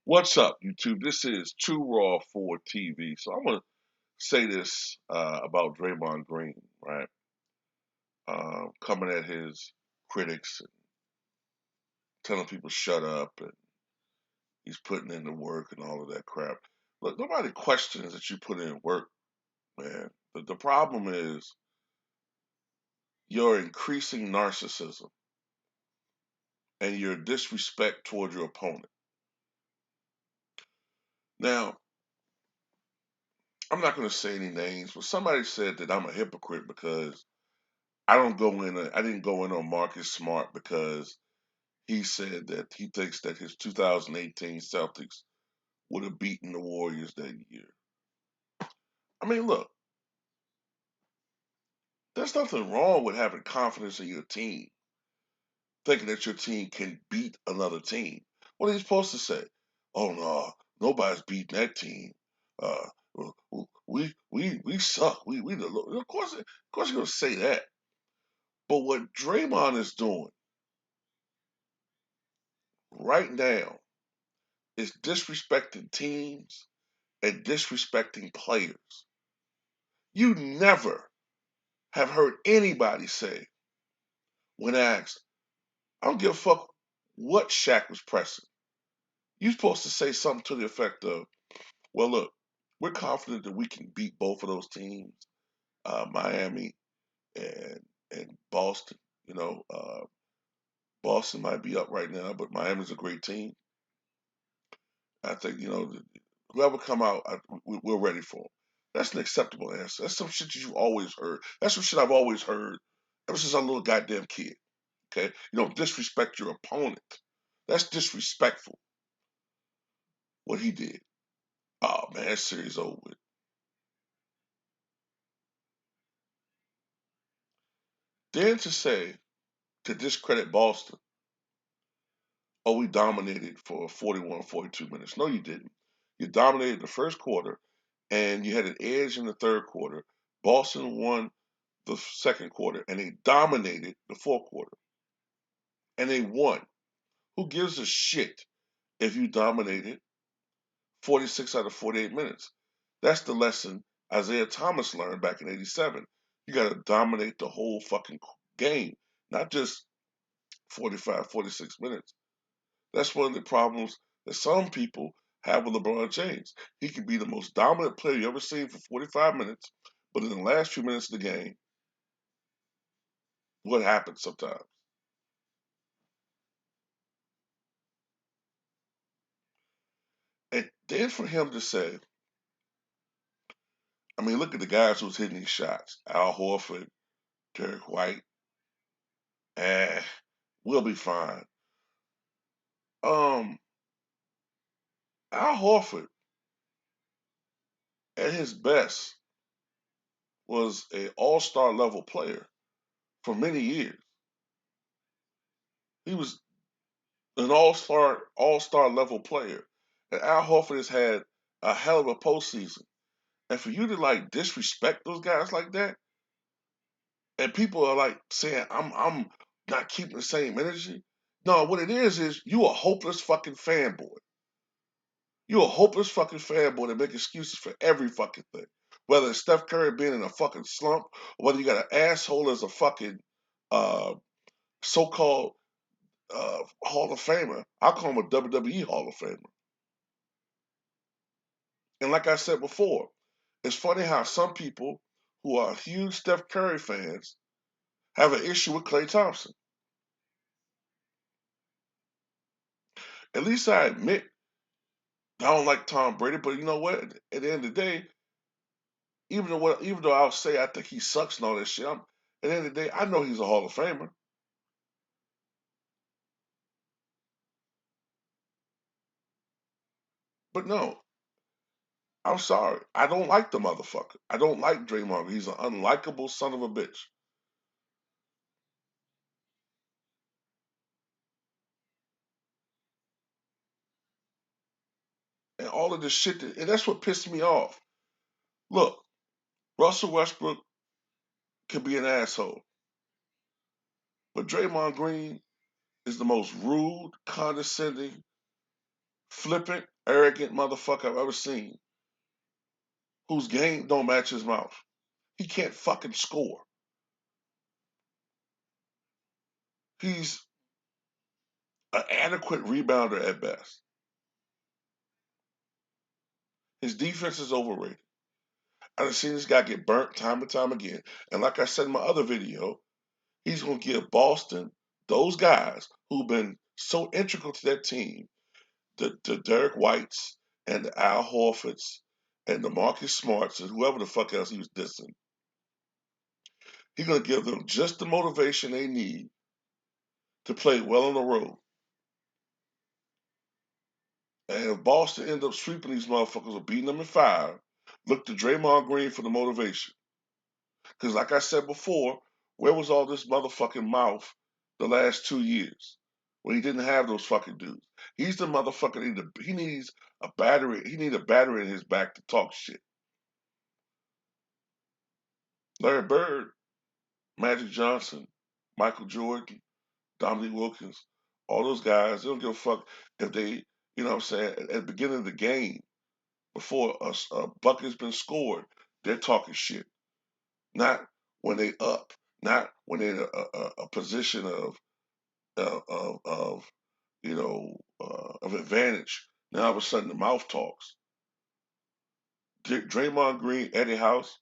What's up, YouTube? This is Too Raw for TV. So I'm gonna say this about Draymond Green, right? Coming at his critics and telling people shut up, and he's putting in the work and all of that crap. Look, nobody questions that you put in work, man. The problem is your increasing narcissism and your disrespect toward your opponent. Now, I'm not going to say any names, but somebody said that I'm a hypocrite because I didn't go in on Marcus Smart because he said that he thinks that his 2018 Celtics would have beaten the Warriors that year. I mean, look, there's nothing wrong with having confidence in your team, thinking that your team can beat another team. What are you supposed to say? Oh no, nobody's beating that team. Uh, we suck. We the of course you're gonna say that. But what Draymond is doing right now is disrespecting teams and disrespecting players. You never have heard anybody say, when asked, I don't give a fuck what Shaq was pressing. You're supposed to say something to the effect of, well, look, we're confident that we can beat both of those teams, Miami and Boston. You know, Boston might be up right now, but Miami's a great team. I think, whoever come out, we're ready for them. That's an acceptable answer. That's some shit that you always heard. That's some shit I've always heard ever since I'm a little goddamn kid. Okay? You don't disrespect your opponent. That's disrespectful, what he did. Oh, man, that series over with. Then to discredit Boston, oh, we dominated for 41, 42 minutes. No, you didn't. You dominated the first quarter, and you had an edge in the third quarter. Boston won the second quarter, and they dominated the fourth quarter, and they won. Who gives a shit if you dominated 46 out of 48 minutes? That's the lesson Isaiah Thomas learned back in '87. You got to dominate the whole fucking game, not just 45, 46 minutes. That's one of the problems that some people have with LeBron James. He can be the most dominant player you ever seen for 45 minutes, but in the last few minutes of the game, what happens sometimes? And then for him to say, I mean, look at the guys who's hitting these shots. Al Horford, Derek White. Eh, we'll be fine. Um, Al Horford, at his best, was a all-star level player for many years. He was an all-star level player. And Al Horford has had a hell of a postseason. And for you to like disrespect those guys like that, and people are like saying I'm not keeping the same energy. No, what it is you a hopeless fucking fanboy. You a hopeless fucking fanboy that make excuses for every fucking thing. Whether it's Steph Curry being in a fucking slump, or whether you got an asshole as a fucking uh, so-called Hall of Famer. I call him a WWE Hall of Famer. And like I said before, it's funny how some people who are huge Steph Curry fans have an issue with Klay Thompson. At least I admit I don't like Tom Brady, but you know what? At the end of the day, even though I'll say I think he sucks and all that shit, at the end of the day, I know he's a Hall of Famer. But no, I'm sorry. I don't like the motherfucker. I don't like Draymond. He's an unlikable son of a bitch. And all of this shit, and that's what pissed me off. Look, Russell Westbrook could be an asshole, but Draymond Green is the most rude, condescending, flippant arrogant motherfucker I've ever seen, whose game don't match his mouth. He can't fucking score. He's an adequate rebounder at best. His defense is overrated. I've seen this guy get burnt time and time again. And like I said in my other video, he's going to give Boston, those guys who've been so integral to that team, the Derek Whites and the Al Horfords and the Marcus Smarts and whoever the fuck else he was dissing, he's going to give them just the motivation they need to play well on the road. And if Boston ends up sweeping these motherfuckers or beating them in 5, look to Draymond Green for the motivation. Because like I said before, where was all this motherfucking mouth the last 2 years? When he didn't have those fucking dudes. He's the motherfucker. He needs a battery. He needs a battery in his back to talk shit. Larry Bird, Magic Johnson, Michael Jordan, Dominique Wilkins, all those guys, they don't give a fuck if they, you know what I'm saying, at the beginning of the game, before a bucket's been scored, they're talking shit. Not when they up, not when they're in a position of of advantage. Now all of a sudden the mouth talks. Draymond Green, Eddie House,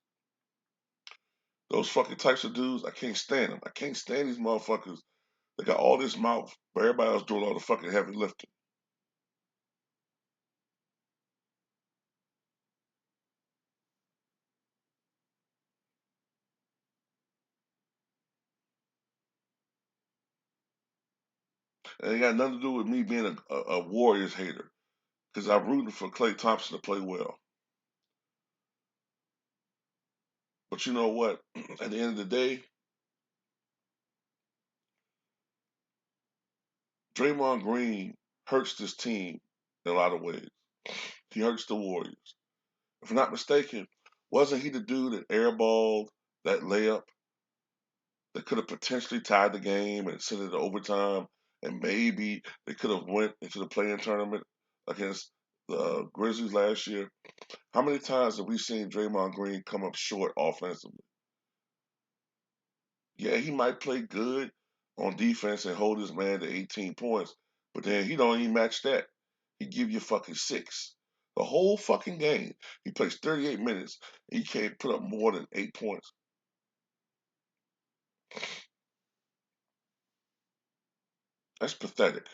those fucking types of dudes, I can't stand them. I can't stand these motherfuckers that got all this mouth, but everybody else doing all the fucking heavy lifting. And it got nothing to do with me being a Warriors hater, because I'm rooting for Klay Thompson to play well. But you know what? At the end of the day, Draymond Green hurts this team in a lot of ways. He hurts the Warriors. If I'm not mistaken, wasn't he the dude that airballed that layup that could have potentially tied the game and sent it to overtime, and maybe they could have went into the play-in tournament against the Grizzlies last year? How many times have we seen Draymond Green come up short offensively? Yeah, he might play good on defense and hold his man to 18 points, but then he don't even match that. He give you fucking 6. The whole fucking game. He plays 38 minutes. He can't put up more than 8 points. That's pathetic.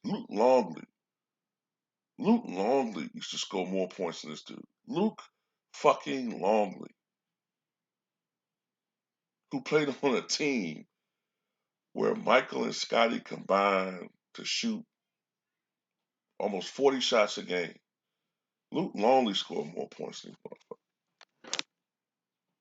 Luke Longley. Luke Longley used to score more points than this dude. Luke fucking Longley, who played on a team where Michael and Scotty combined to shoot almost 40 shots a game. Luke Longley scored more points than this motherfucker.